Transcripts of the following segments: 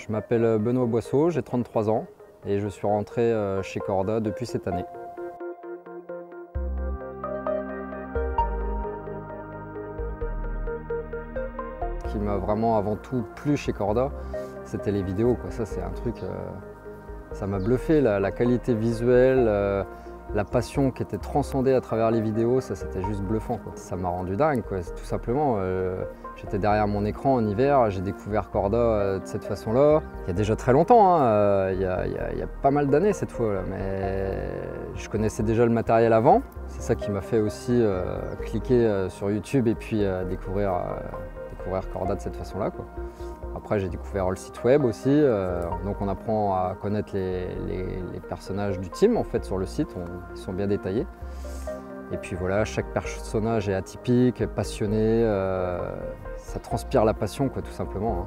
Je m'appelle Benoît Boisseau, j'ai 33 ans et je suis rentré chez Corda depuis cette année. Ce qui m'a vraiment avant tout plu chez Corda, c'était les vidéos, quoi. Ça c'est un truc, ça m'a bluffé, la qualité visuelle, la passion qui était transcendée à travers les vidéos, ça c'était juste bluffant, quoi. Ça m'a rendu dingue, quoi, tout simplement. J'étais derrière mon écran en hiver, j'ai découvert Corda de cette façon-là. Il y a déjà très longtemps, hein, il y a pas mal d'années cette fois, là, mais je connaissais déjà le matériel avant. C'est ça qui m'a fait aussi cliquer sur YouTube et puis découvrir Corda de cette façon-là, quoi. Après, j'ai découvert le site web aussi, donc on apprend à connaître les personnages du team en fait sur le site, ils sont bien détaillés. Et puis voilà, chaque personnage est atypique, passionné, ça transpire la passion, quoi, tout simplement, hein.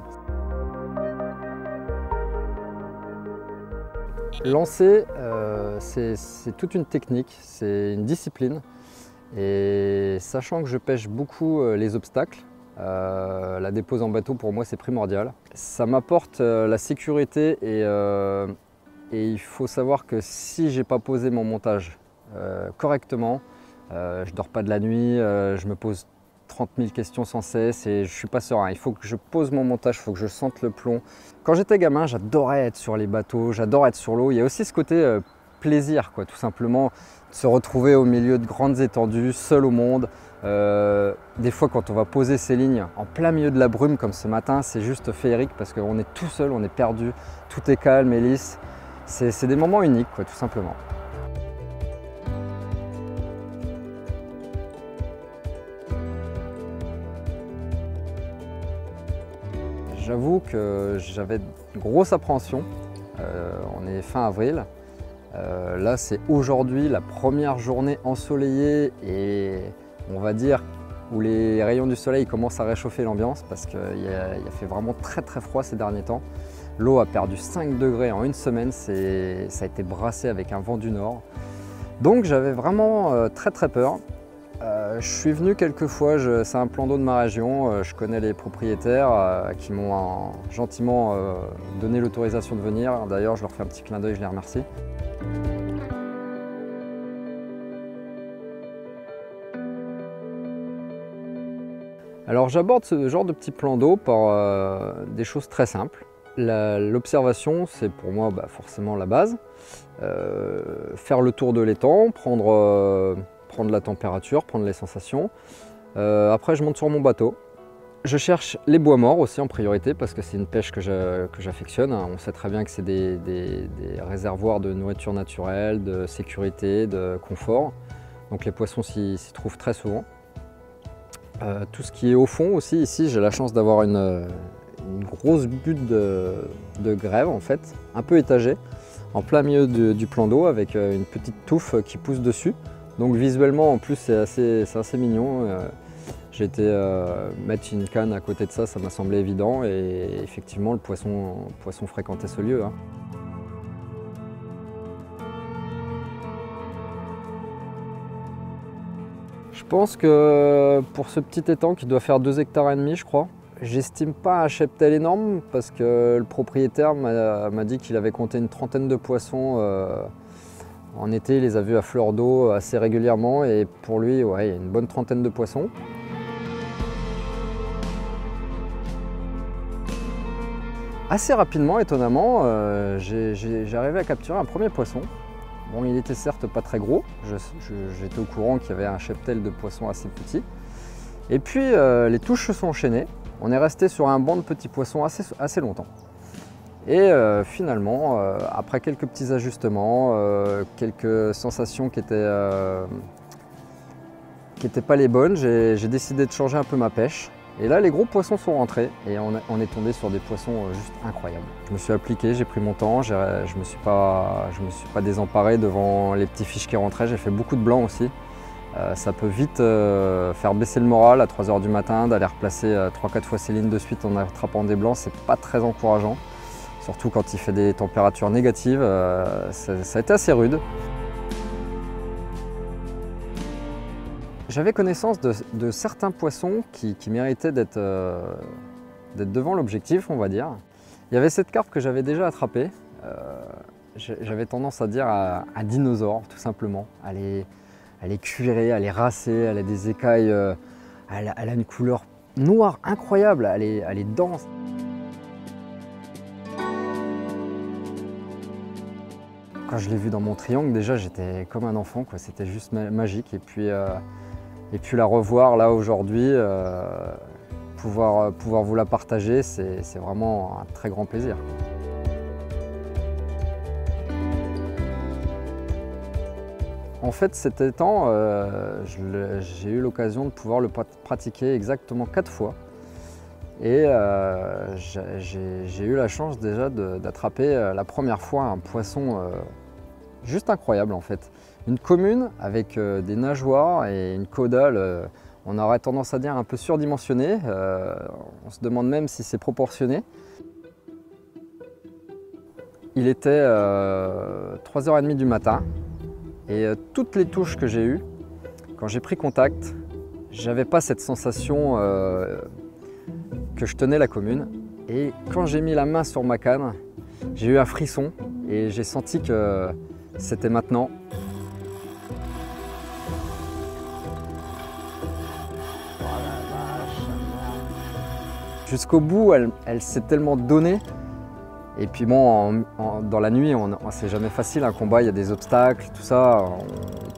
Lancer, c'est toute une technique, c'est une discipline. Et sachant que je pêche beaucoup les obstacles, la dépose en bateau pour moi c'est primordial. Ça m'apporte la sécurité et il faut savoir que si j'ai pas posé mon montage correctement, je dors pas de la nuit, je me pose 30 000 questions sans cesse et je suis pas serein. Il faut que je pose mon montage, il faut que je sente le plomb. Quand j'étais gamin, j'adorais être sur les bateaux, j'adorais être sur l'eau. Il y a aussi ce côté plaisir, quoi, tout simplement, de se retrouver au milieu de grandes étendues, seul au monde. Des fois quand on va poser ses lignes en plein milieu de la brume comme ce matin, c'est juste féerique parce qu'on est tout seul, on est perdu, tout est calme et lisse. C'est des moments uniques, quoi, tout simplement. J'avoue que j'avais une grosse appréhension. On est fin avril. Là, c'est aujourd'hui la première journée ensoleillée et on va dire où les rayons du soleil commencent à réchauffer l'ambiance parce qu'il a fait vraiment très très froid ces derniers temps. L'eau a perdu 5 degrés en une semaine, ça a été brassé avec un vent du nord. Donc j'avais vraiment très très peur. Je suis venu quelques fois, c'est un plan d'eau de ma région, je connais les propriétaires qui m'ont gentiment donné l'autorisation de venir. D'ailleurs, je leur fais un petit clin d'œil, je les remercie. Alors j'aborde ce genre de petit plan d'eau par des choses très simples. L'observation, c'est pour moi forcément la base. Faire le tour de l'étang, prendre la température, prendre les sensations. Après, je monte sur mon bateau. Je cherche les bois morts aussi en priorité parce que c'est une pêche que j'affectionne. On sait très bien que c'est des réservoirs de nourriture naturelle, de sécurité, de confort. Donc les poissons s'y trouvent très souvent. Tout ce qui est au fond aussi, ici j'ai la chance d'avoir une grosse butte de grève en fait, un peu étagée, en plein milieu du plan d'eau avec une petite touffe qui pousse dessus. Donc visuellement en plus c'est assez mignon. J'ai été mettre une canne à côté de ça, ça m'a semblé évident et effectivement le poisson fréquentait ce lieu, hein. Je pense que pour ce petit étang qui doit faire 2,5 hectares je crois, j'estime pas un cheptel énorme parce que le propriétaire m'a dit qu'il avait compté une trentaine de poissons en été, il les a vus à fleur d'eau assez régulièrement et pour lui, ouais, il y a une bonne trentaine de poissons. Assez rapidement, étonnamment, j'ai arrivé à capturer un premier poisson. Bon, il était certes pas très gros, j'étais au courant qu'il y avait un cheptel de poissons assez petit. Et puis les touches se sont enchaînées, on est resté sur un banc de petits poissons assez longtemps. Et finalement, après quelques petits ajustements, quelques sensations qui étaient pas les bonnes, j'ai décidé de changer un peu ma pêche. Et là, les gros poissons sont rentrés et on est tombé sur des poissons juste incroyables. Je me suis appliqué, j'ai pris mon temps, je me suis pas désemparé devant les petits fiches qui rentraient, j'ai fait beaucoup de blanc aussi. Ça peut vite faire baisser le moral à 3 h du matin, d'aller replacer 3-4 fois ses lignes de suite en attrapant des blancs, c'est pas très encourageant. Surtout quand il fait des températures négatives, ça a été assez rude. J'avais connaissance de certains poissons qui méritaient d'être devant l'objectif, on va dire. Il y avait cette carpe que j'avais déjà attrapée. J'avais tendance à dire un dinosaure, tout simplement. Elle est cuirée, elle est racée, elle a des écailles, elle a une couleur noire incroyable, elle est dense. Quand je l'ai vue dans mon triangle, déjà j'étais comme un enfant, quoi. C'était juste magique. Et puis la revoir là aujourd'hui, pouvoir vous la partager, c'est vraiment un très grand plaisir. En fait, cet étang, j'ai eu l'occasion de pouvoir le pratiquer exactement 4 fois. Et j'ai eu la chance déjà d'attraper la première fois un poisson juste incroyable en fait. Une commune avec des nageoires et une caudale, on aurait tendance à dire un peu surdimensionnée. On se demande même si c'est proportionné. Il était 3h30 du matin. Et toutes les touches que j'ai eues, quand j'ai pris contact, j'avais pas cette sensation que je tenais la commune. Et quand j'ai mis la main sur ma canne, j'ai eu un frisson et j'ai senti que c'était maintenant. Jusqu'au bout, elle s'est tellement donnée. Et puis bon, dans la nuit, c'est jamais facile un combat, il y a des obstacles, tout ça. On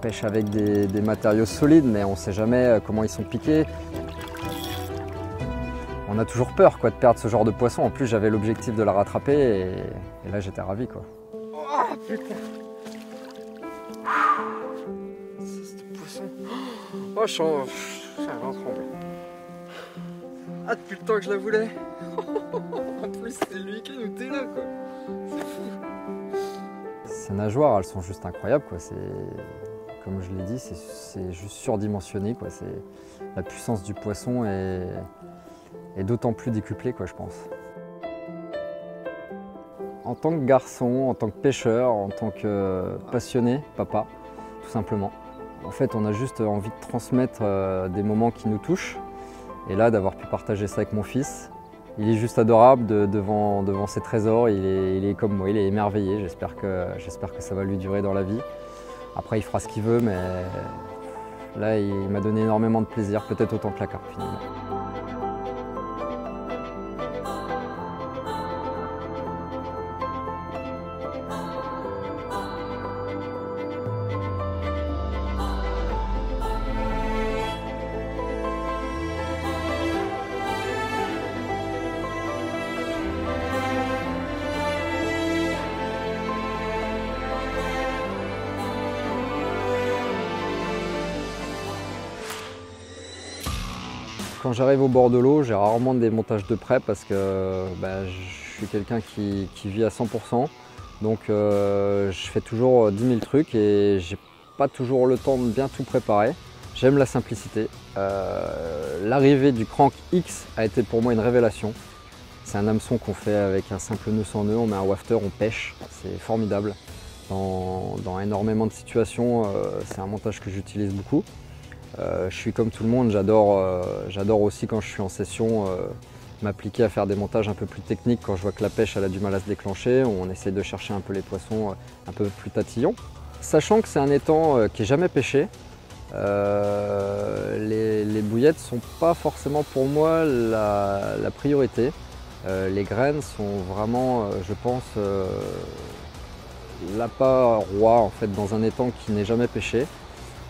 pêche avec des matériaux solides, mais on ne sait jamais comment ils sont piqués. On a toujours peur quoi, de perdre ce genre de poisson. En plus, j'avais l'objectif de la rattraper et là, j'étais ravi, quoi. Oh putain! C'est ce poisson. Oh, j'ai un tremble. Ah, depuis le temps que je la voulais. En plus, c'est lui qui nous était là, quoi. C'est fou. Ces nageoires, elles sont juste incroyables, quoi. Comme je l'ai dit, c'est juste surdimensionné, quoi. La puissance du poisson est d'autant plus décuplée, quoi, je pense. En tant que garçon, en tant que pêcheur, en tant que passionné, papa, tout simplement. En fait, on a juste envie de transmettre des moments qui nous touchent. Et là, d'avoir pu partager ça avec mon fils, il est juste adorable devant ses trésors. Il est comme moi, il est émerveillé. J'espère que ça va lui durer dans la vie. Après, il fera ce qu'il veut, mais là, il m'a donné énormément de plaisir, peut-être autant que la carpe finalement. Quand j'arrive au bord de l'eau, j'ai rarement des montages de près parce que je suis quelqu'un qui vit à 100%. Donc je fais toujours 10 000 trucs et j'ai pas toujours le temps de bien tout préparer. J'aime la simplicité. L'arrivée du Crank X a été pour moi une révélation. C'est un hameçon qu'on fait avec un simple nœud sans nœud, on met un wafter, on pêche. C'est formidable. Dans énormément de situations, c'est un montage que j'utilise beaucoup. Je suis comme tout le monde, j'adore aussi quand je suis en session m'appliquer à faire des montages un peu plus techniques quand je vois que la pêche elle a du mal à se déclencher, on essaie de chercher un peu les poissons un peu plus tatillons. Sachant que c'est un étang qui n'est jamais pêché, les bouillettes ne sont pas forcément pour moi la priorité. Les graines sont vraiment, je pense, l'appât roi en fait, dans un étang qui n'est jamais pêché.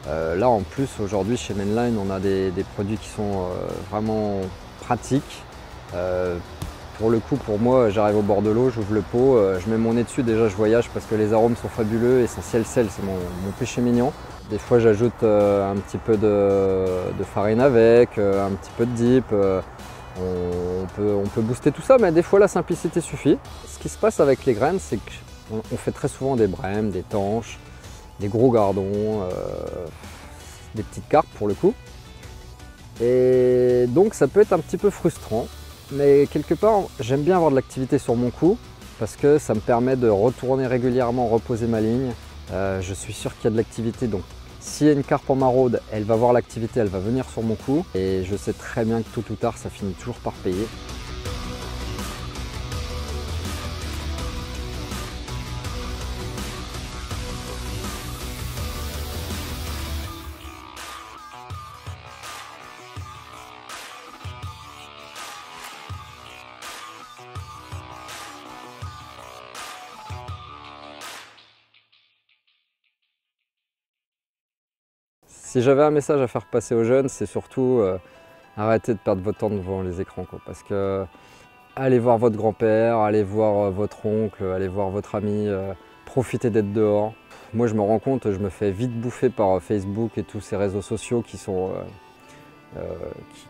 Là en plus aujourd'hui chez Mainline on a des produits qui sont vraiment pratiques. Pour le coup pour moi j'arrive au bord de l'eau, j'ouvre le pot, je mets mon nez dessus, déjà je voyage parce que les arômes sont fabuleux, essentiel sel c'est mon péché mignon. Des fois j'ajoute un petit peu de farine avec, un petit peu de dip, on peut booster tout ça mais des fois la simplicité suffit. Ce qui se passe avec les graines c'est qu'on fait très souvent des brèmes, des tanches, des gros gardons, des petites carpes pour le coup. Et donc ça peut être un petit peu frustrant, mais quelque part j'aime bien avoir de l'activité sur mon coup parce que ça me permet de retourner régulièrement, reposer ma ligne. Je suis sûr qu'il y a de l'activité, donc s'il y a une carpe en maraude, elle va voir l'activité, elle va venir sur mon coup et je sais très bien que tôt ou tard ça finit toujours par payer. Si j'avais un message à faire passer aux jeunes, c'est surtout arrêtez de perdre votre temps devant les écrans, quoi, parce que allez voir votre grand-père, allez voir votre oncle, allez voir votre ami, profitez d'être dehors. Moi je me rends compte, je me fais vite bouffer par Facebook et tous ces réseaux sociaux qui sont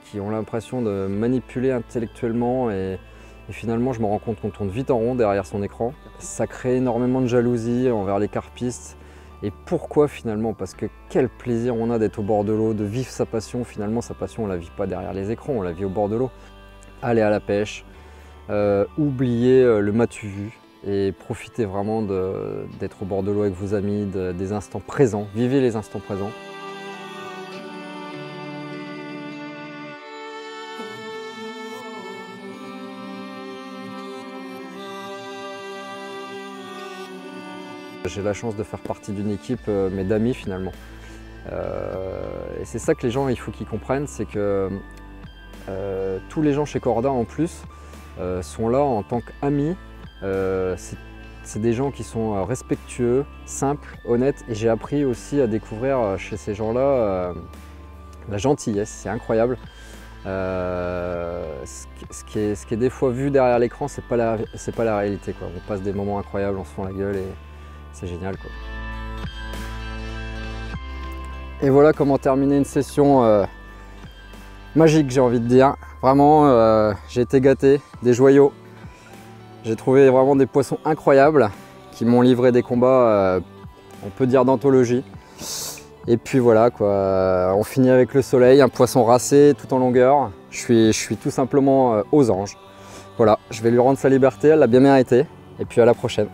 qui ont l'impression de manipuler intellectuellement et finalement je me rends compte qu'on tourne vite en rond derrière son écran. Ça crée énormément de jalousie envers les carpistes. Et pourquoi finalement? Parce que quel plaisir on a d'être au bord de l'eau, de vivre sa passion. Finalement sa passion on ne la vit pas derrière les écrans, on la vit au bord de l'eau. Allez à la pêche, oubliez le m'as-tu vu et profitez vraiment d'être au bord de l'eau avec vos amis, des instants présents, vivez les instants présents. J'ai la chance de faire partie d'une équipe, mais d'amis finalement. Et c'est ça que les gens, il faut qu'ils comprennent, c'est que tous les gens chez Corda en plus sont là en tant qu'amis. C'est des gens qui sont respectueux, simples, honnêtes. Et j'ai appris aussi à découvrir chez ces gens-là la gentillesse, c'est incroyable. Ce qui est des fois vu derrière l'écran, c'est pas la réalité, quoi. On passe des moments incroyables, on se fend la gueule et c'est génial, quoi. Et voilà comment terminer une session magique, j'ai envie de dire. Vraiment, j'ai été gâté, des joyaux. J'ai trouvé vraiment des poissons incroyables qui m'ont livré des combats, on peut dire d'anthologie. Et puis voilà, quoi, on finit avec le soleil, un poisson racé tout en longueur. Je suis tout simplement aux anges. Voilà, je vais lui rendre sa liberté, elle l'a bien mérité. Et puis à la prochaine.